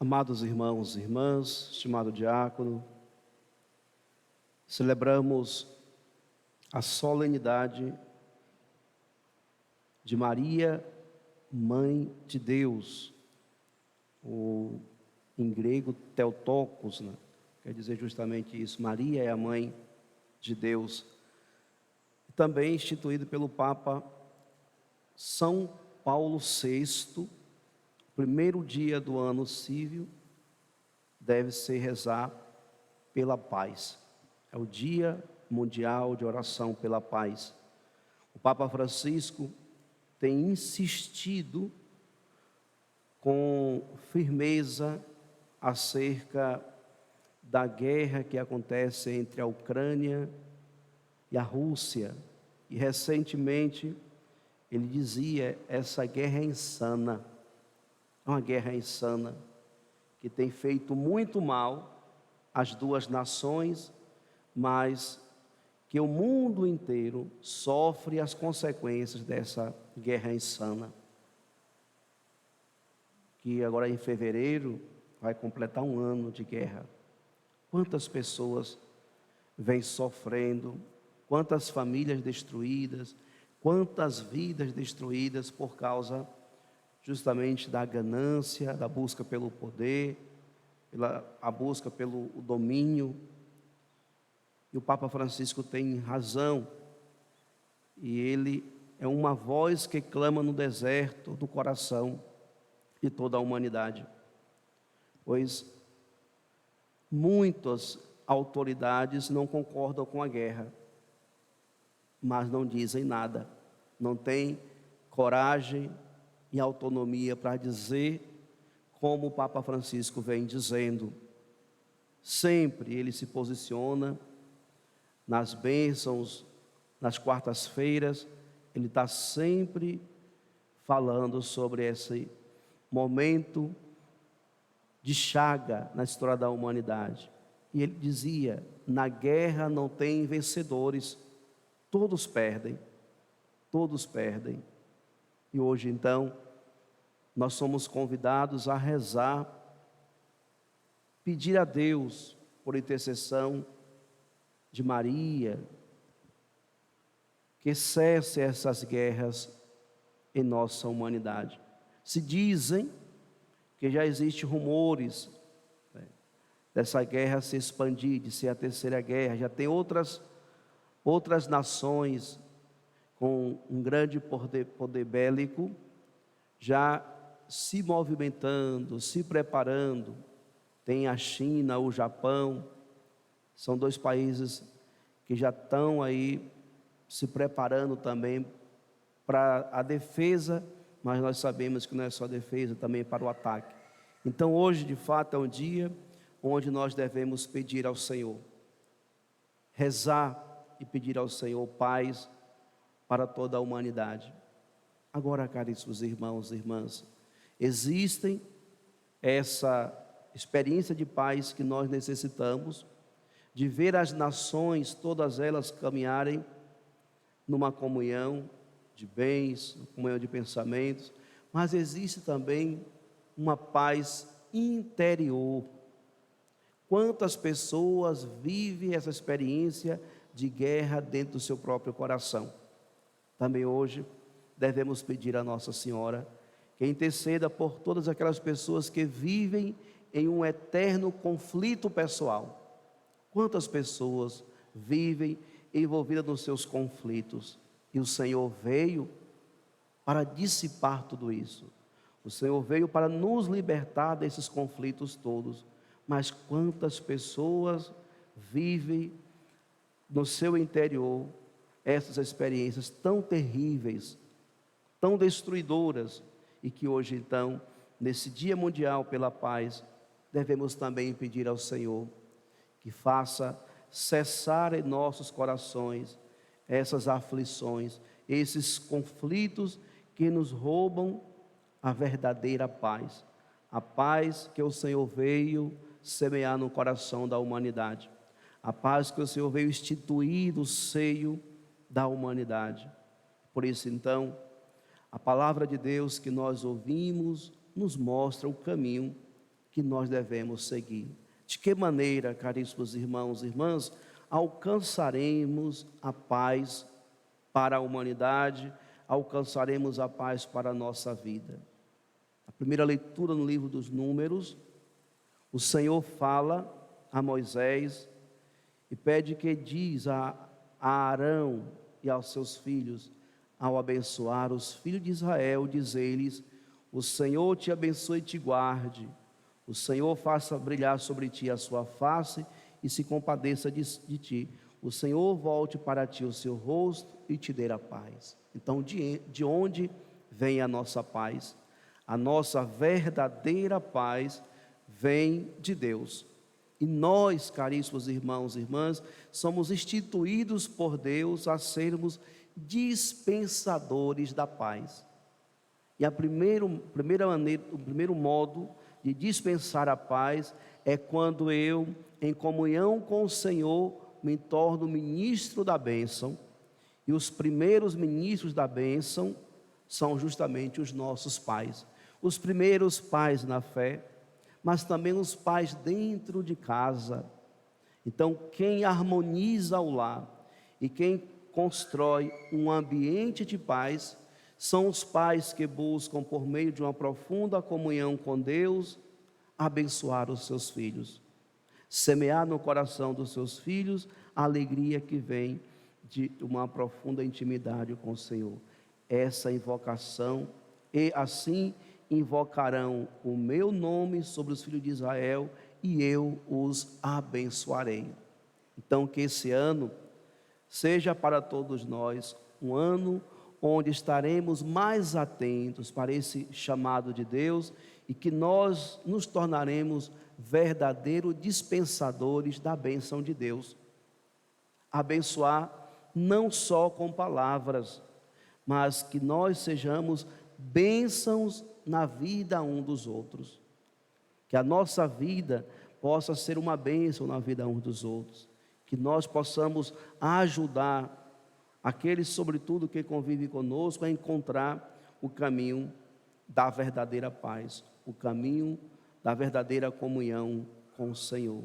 Amados irmãos e irmãs, estimado diácono, celebramos a solenidade de Maria, Mãe de Deus, ou em grego Theotokos, né? Quer dizer justamente isso, Maria é a Mãe de Deus. Também instituído pelo Papa São Paulo VI, primeiro dia do ano cívil, deve-se rezar pela paz. É o Dia Mundial de Oração pela Paz. O Papa Francisco tem insistido com firmeza acerca da guerra que acontece entre a Ucrânia e a Rússia. E recentemente ele dizia: essa guerra é insana. É uma guerra insana que tem feito muito mal às duas nações, mas que o mundo inteiro sofre as consequências dessa guerra insana, que agora em fevereiro vai completar um ano de guerra. Quantas pessoas vêm sofrendo, quantas famílias destruídas, quantas vidas destruídas por causa justamente da ganância, da busca pelo poder, a busca pelo domínio. E o Papa Francisco tem razão, e ele é uma voz que clama no deserto do coração de toda a humanidade, pois muitas autoridades não concordam com a guerra, mas não dizem nada, não têm coragem e autonomia para dizer como o Papa Francisco vem dizendo. Sempre ele se posiciona nas bênçãos, nas quartas-feiras, ele está sempre falando sobre esse momento de chaga na história da humanidade. E ele dizia: na guerra não tem vencedores, todos perdem, todos perdem. E hoje então, nós somos convidados a rezar, pedir a Deus, por intercessão de Maria, que cesse essas guerras em nossa humanidade. Se dizem que já existem rumores, né, dessa guerra se expandir, de ser a terceira guerra. Já tem outras nações com um grande poder bélico, já se movimentando, se preparando. Tem a China, o Japão, são dois países que já estão aí se preparando também para a defesa, mas nós sabemos que não é só defesa, também para o ataque. Então hoje, de fato, é um dia onde nós devemos pedir ao Senhor, rezar e pedir ao Senhor paz para toda a humanidade. Agora, caríssimos irmãos e irmãs, existem essa experiência de paz que nós necessitamos, de ver as nações, todas elas caminharem numa comunhão de bens, uma comunhão de pensamentos, mas existe também uma paz interior. Quantas pessoas vivem essa experiência de guerra dentro do seu próprio coração? Também hoje devemos pedir a Nossa Senhora que interceda por todas aquelas pessoas que vivem em um eterno conflito pessoal. Quantas pessoas vivem envolvidas nos seus conflitos? E o Senhor veio para dissipar tudo isso. O Senhor veio para nos libertar desses conflitos todos. Mas quantas pessoas vivem no seu interior essas experiências tão terríveis, tão destruidoras, e que hoje então, nesse Dia Mundial pela Paz, devemos também pedir ao Senhor que faça cessar em nossos corações essas aflições, esses conflitos que nos roubam a verdadeira paz, a paz que o Senhor veio semear no coração da humanidade, a paz que o Senhor veio instituir no seio da humanidade. Por isso então, a palavra de Deus que nós ouvimos nos mostra o caminho que nós devemos seguir. De que maneira, caríssimos irmãos e irmãs, alcançaremos a paz para a humanidade, alcançaremos a paz para a nossa vida? A primeira leitura no livro dos Números, o Senhor fala a Moisés e pede que diz a Arão e aos seus filhos, ao abençoar os filhos de Israel, diz-lhes: o Senhor te abençoe e te guarde, o Senhor faça brilhar sobre ti a sua face e se compadeça de ti, o Senhor volte para ti o seu rosto e te dê a paz. Então, de onde vem a nossa paz? A nossa verdadeira paz vem de Deus. E nós, caríssimos irmãos e irmãs, somos instituídos por Deus a sermos dispensadores da paz. E o primeiro modo de dispensar a paz é quando eu, em comunhão com o Senhor, me torno ministro da bênção. E os primeiros ministros da bênção são justamente os nossos pais. Os primeiros pais na fé, mas também os pais dentro de casa. Então, quem harmoniza o lar e quem constrói um ambiente de paz são os pais que buscam, por meio de uma profunda comunhão com Deus, abençoar os seus filhos, semear no coração dos seus filhos a alegria que vem de uma profunda intimidade com o Senhor. Essa invocação, e assim invocarão o meu nome sobre os filhos de Israel e eu os abençoarei. Então, que esse ano seja para todos nós um ano onde estaremos mais atentos para esse chamado de Deus e que nós nos tornaremos verdadeiros dispensadores da bênção de Deus. Abençoar não só com palavras, mas que nós sejamos bênçãos na vida um dos outros. Que a nossa vida possa ser uma bênção na vida um dos outros. Que nós possamos ajudar aqueles, sobretudo, que convivem conosco a encontrar o caminho da verdadeira paz, o caminho da verdadeira comunhão com o Senhor.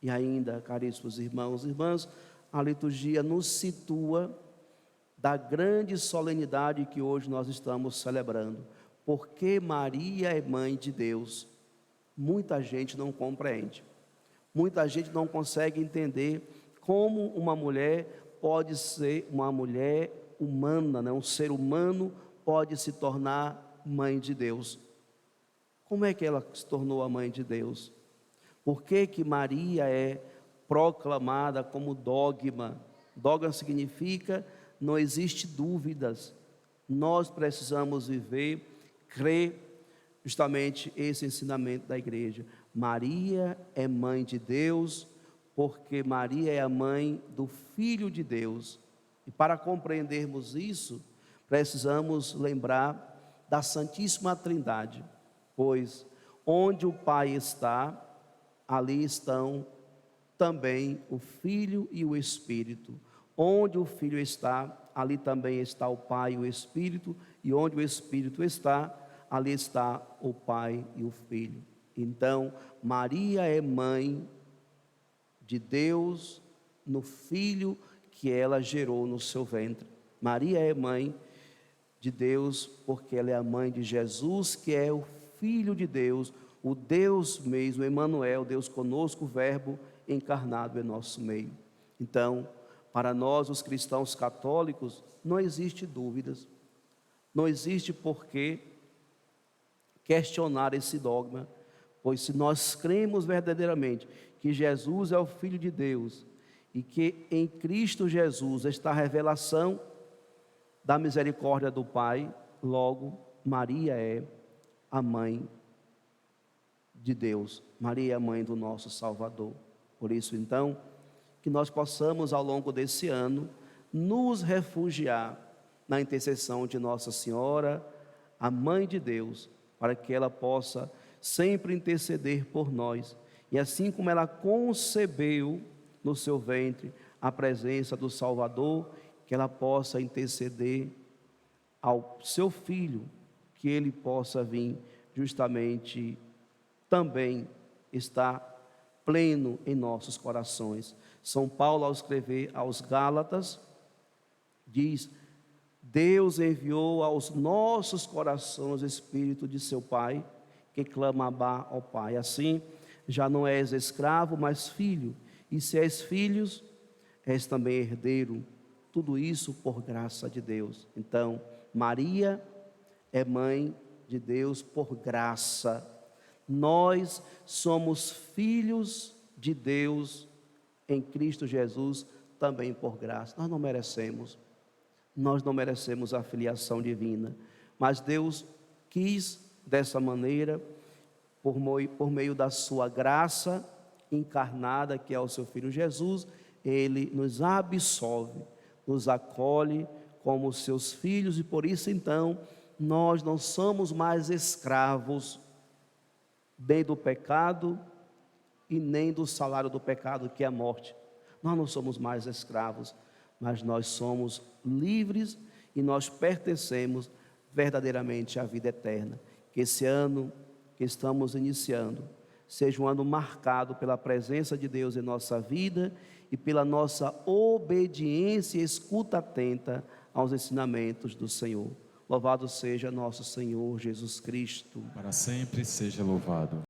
E ainda, caríssimos irmãos e irmãs, a liturgia nos situa da grande solenidade que hoje nós estamos celebrando. Porque Maria é mãe de Deus. Muita gente não compreende. Muita gente não consegue entender como uma mulher pode ser uma mulher humana, né? Um ser humano pode se tornar mãe de Deus. Como é que ela se tornou a mãe de Deus? Por que que Maria é proclamada como dogma? Dogma significa não existe dúvidas. Nós precisamos viver, crer justamente esse ensinamento da igreja. Maria é mãe de Deus, porque Maria é a mãe do Filho de Deus. E para compreendermos isso, precisamos lembrar da Santíssima Trindade, pois onde o Pai está, ali estão também o Filho e o Espírito. Onde o Filho está, ali também está o Pai e o Espírito, e onde o Espírito está, ali está o Pai e o Filho. Então, Maria é mãe de Deus no Filho que ela gerou no seu ventre. Maria é mãe de Deus porque ela é a mãe de Jesus, que é o Filho de Deus, o Deus mesmo, Emanuel, Deus conosco, o Verbo encarnado em nosso meio. Então, para nós, os cristãos católicos, não existe dúvidas, não existe por que questionar esse dogma, pois se nós cremos verdadeiramente que Jesus é o Filho de Deus e que em Cristo Jesus está a revelação da misericórdia do Pai, logo Maria é a mãe de Deus, Maria é a mãe do nosso Salvador. Por isso, então, que nós possamos ao longo desse ano nos refugiar na intercessão de Nossa Senhora, a Mãe de Deus, para que ela possa sempre interceder por nós. E assim como ela concebeu no seu ventre a presença do Salvador, que ela possa interceder ao seu Filho, que ele possa vir justamente também está pleno em nossos corações. São Paulo, ao escrever aos Gálatas, diz: Deus enviou aos nossos corações o Espírito de seu Pai, que clama Abá ao Pai. Assim, já não és escravo, mas filho, e se és filhos, és também herdeiro. Tudo isso por graça de Deus. Então, Maria é mãe de Deus por graça. Nós somos filhos de Deus em Cristo Jesus, também por graça. Nós não merecemos a filiação divina, mas Deus quis dessa maneira, por meio da sua graça encarnada, que é o seu Filho Jesus. Ele nos absolve, nos acolhe como seus filhos, e por isso então nós não somos mais escravos nem do pecado e nem do salário do pecado, que é a morte. Nós não somos mais escravos, mas nós somos livres e nós pertencemos verdadeiramente à vida eterna. Que esse ano que estamos iniciando seja um ano marcado pela presença de Deus em nossa vida e pela nossa obediência e escuta atenta aos ensinamentos do Senhor. Louvado seja nosso Senhor Jesus Cristo. Para sempre seja louvado.